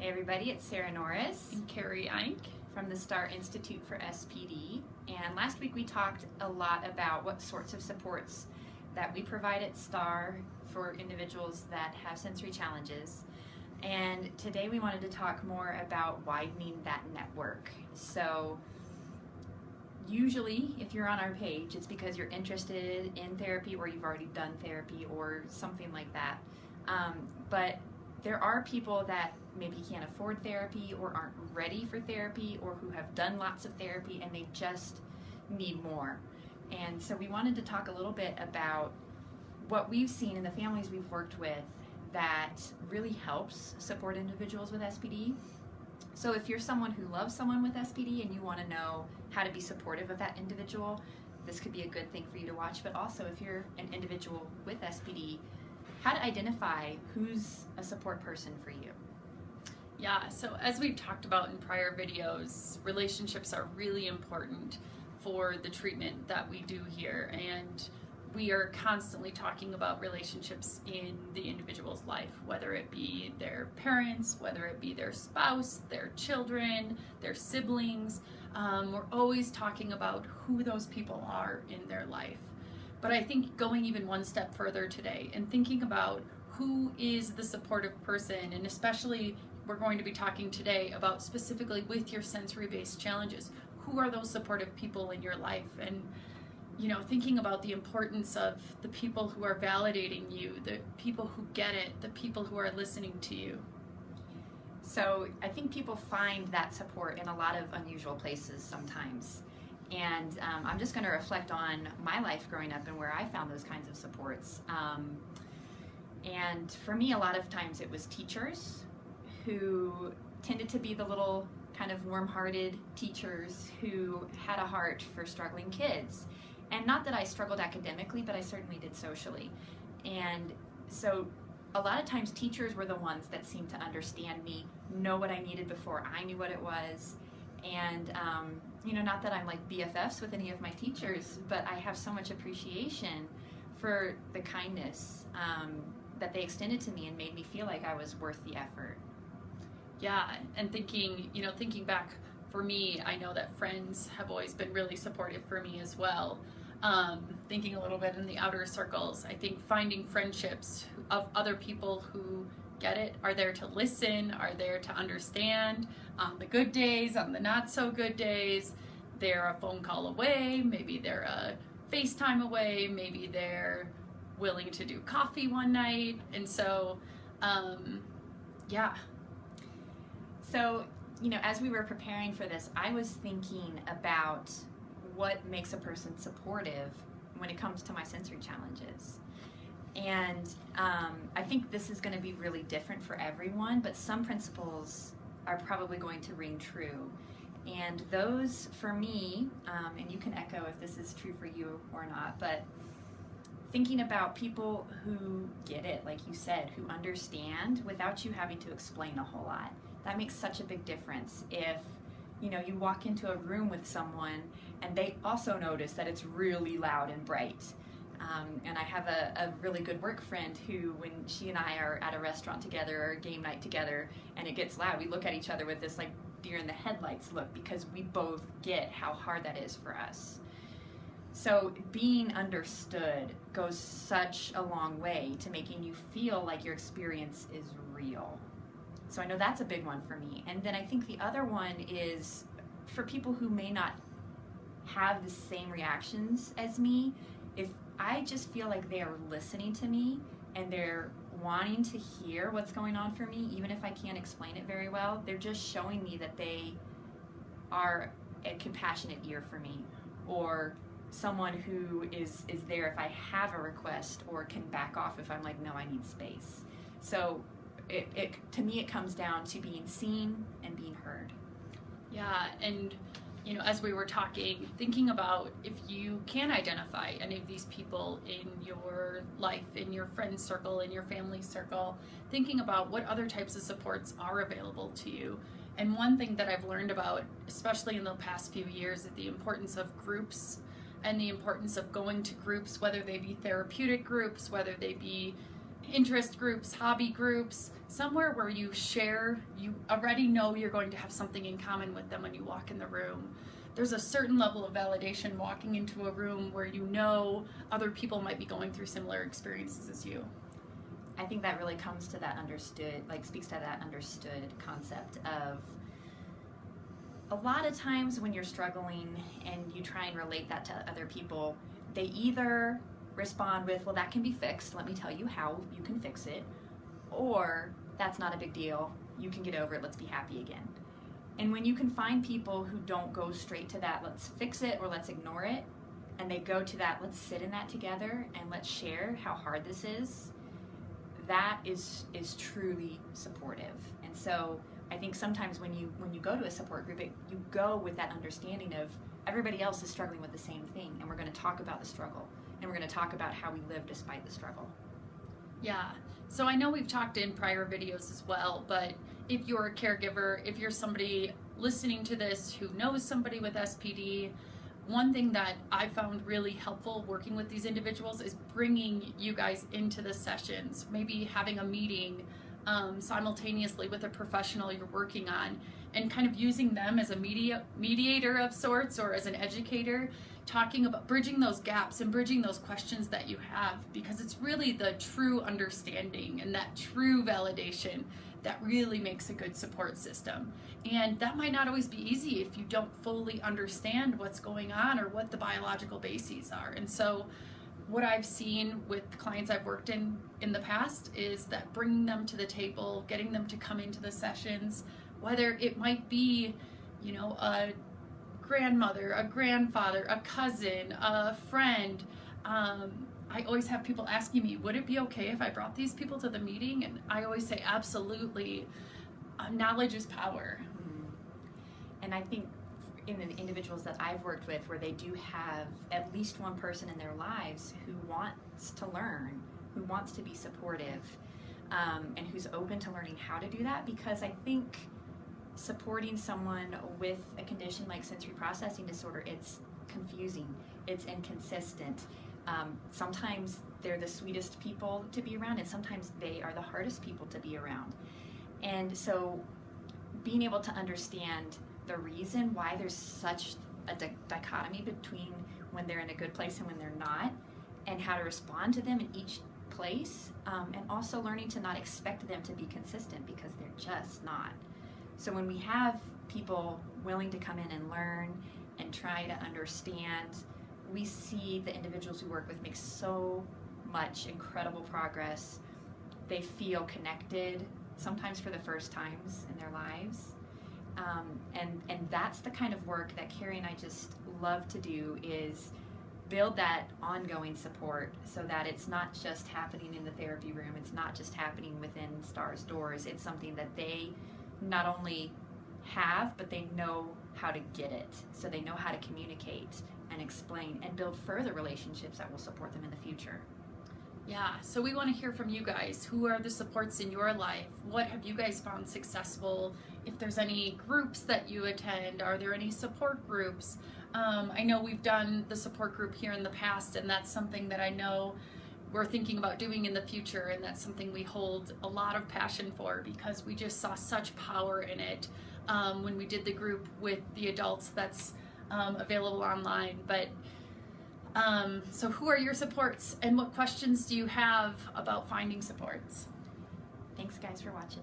Hey everybody, it's Sarah Norris And Carrie Eink from the Star Institute for SPD. And last week we talked a lot about what sorts of supports that we provide at Star for individuals that have sensory challenges. And today we wanted to talk more about widening that network. So usually if you're on our page, it's because you're interested in therapy or you've already done therapy or something like that. But there are people that maybe can't afford therapy or aren't ready for therapy or who have done lots of therapy and they just need more. And so we wanted to talk a little bit about what we've seen in the families we've worked with that really helps support individuals with SPD. So if you're someone who loves someone with SPD and you want to know how to be supportive of that individual, this could be a good thing for you to watch. But also if you're an individual with SPD, how to identify who's a support person for you. Yeah, so as we've talked about in prior videos, relationships are really important for the treatment that we do here, and we are constantly talking about relationships in the individual's life, whether it be their parents, whether it be their spouse, their children, their siblings. We're always talking about who those people are in their life. But I think going even one step further today and thinking about who is the supportive person, and especially we're going to be talking today about specifically with your sensory-based challenges, who are those supportive people in your life? And thinking about the importance of the people who are validating you, the people who get it, the people who are listening to you. So I think people find that support in a lot of unusual places sometimes. And I'm just going to reflect on my life growing up and where I found those kinds of supports. And for me, a lot of times it was teachers who tended to be the little kind of warm-hearted teachers who had a heart for struggling kids. And not that I struggled academically, but I certainly did socially. And so a lot of times teachers were the ones that seemed to understand me, know what I needed before I knew what it was. And not that I'm like BFFs with any of my teachers, but I have so much appreciation for the kindness that they extended to me and made me feel like I was worth the effort. Yeah, and thinking back for me, I know that friends have always been really supportive for me as well. Thinking a little bit in the outer circles, I think finding friendships of other people who get it, are there to listen, are there to understand on the good days, on the not so good days. They're a phone call away, maybe they're a FaceTime away, maybe they're willing to do coffee one night. And so, yeah. So, as we were preparing for this, I was thinking about what makes a person supportive when it comes to my sensory challenges. And I think this is going to be really different for everyone, but some principles are probably going to ring true. And those, for me, and you can echo if this is true for you or not, but thinking about people who get it, like you said, who understand without you having to explain a whole lot. That makes such a big difference. If you walk into a room with someone and they also notice that it's really loud and bright. And I have a really good work friend who, when she and I are at a restaurant together or a game night together and it gets loud, we look at each other with this like deer in the headlights look, because we both get how hard that is for us. So being understood goes such a long way to making you feel like your experience is real. So I know that's a big one for me. And then I think the other one is for people who may not have the same reactions as me. If I just feel like they are listening to me and they're wanting to hear what's going on for me, even if I can't explain it very well, they're just showing me that they are a compassionate ear for me, or someone who is there if I have a request, or can back off if I'm like, no, I need space. So it to me, it comes down to being seen and being heard. Yeah, and as we were talking, thinking about if you can identify any of these people in your life, in your friend circle, in your family circle, thinking about what other types of supports are available to you. And one thing that I've learned about, especially in the past few years, is the importance of groups and the importance of going to groups, whether they be therapeutic groups, whether they be interest groups, hobby groups, somewhere where you share, you already know you're going to have something in common with them when you walk in the room. There's a certain level of validation walking into a room where you know other people might be going through similar experiences as you. I think that really comes to that understood, like speaks to that understood concept of a lot of times when you're struggling and you try and relate that to other people, they either respond with, well, that can be fixed, let me tell you how you can fix it, or that's not a big deal, you can get over it, let's be happy again. And when you can find people who don't go straight to that, let's fix it or let's ignore it, and they go to that, let's sit in that together and let's share how hard this is, that is truly supportive. And so I think sometimes when you go to a support group, you go with that understanding of everybody else is struggling with the same thing, and we're going to talk about the struggle, and we're going to talk about how we live despite the struggle. Yeah, so I know we've talked in prior videos as well, but if you're a caregiver, if you're somebody listening to this who knows somebody with SPD, one thing that I found really helpful working with these individuals is bringing you guys into the sessions, maybe having a meeting simultaneously with a professional you're working on, and kind of using them as a mediator of sorts, or as an educator, talking about bridging those gaps and bridging those questions that you have, because it's really the true understanding and that true validation that really makes a good support system. And that might not always be easy if you don't fully understand what's going on or what the biological bases are. And so what I've seen with clients I've worked in the past is that bringing them to the table, getting them to come into the sessions, whether it might be, you know, a grandmother, a grandfather, a cousin, a friend. I always have people asking me, would it be okay if I brought these people to the meeting? And I always say, absolutely. Knowledge is power. And I think in the individuals that I've worked with, where they do have at least one person in their lives who wants to learn, who wants to be supportive, and who's open to learning how to do that, because I think supporting someone with a condition like sensory processing disorder, it's confusing, it's inconsistent. Sometimes they're the sweetest people to be around, and sometimes they are the hardest people to be around. And so being able to understand the reason why there's such a dichotomy between when they're in a good place and when they're not, and how to respond to them in each place, and also learning to not expect them to be consistent, because they're just not. So when we have people willing to come in and learn and try to understand, we see the individuals we work with make so much incredible progress. They feel connected, sometimes for the first times in their lives. And that's the kind of work that Carrie and I just love to do, is build that ongoing support, so that it's not just happening in the therapy room, it's not just happening within STAR's doors, it's something that they not only have, but they know how to get it, so they know how to communicate and explain and build further relationships that will support them in the future. Yeah, so we want to hear from you guys. Who are the supports in your life? What have you guys found successful? If there's any groups that you attend, are there any support groups? I know we've done the support group here in the past, and that's something that I know we're thinking about doing in the future, and that's something we hold a lot of passion for, because we just saw such power in it when we did the group with the adults that's available online. But so who are your supports, and what questions do you have about finding supports? Thanks guys for watching.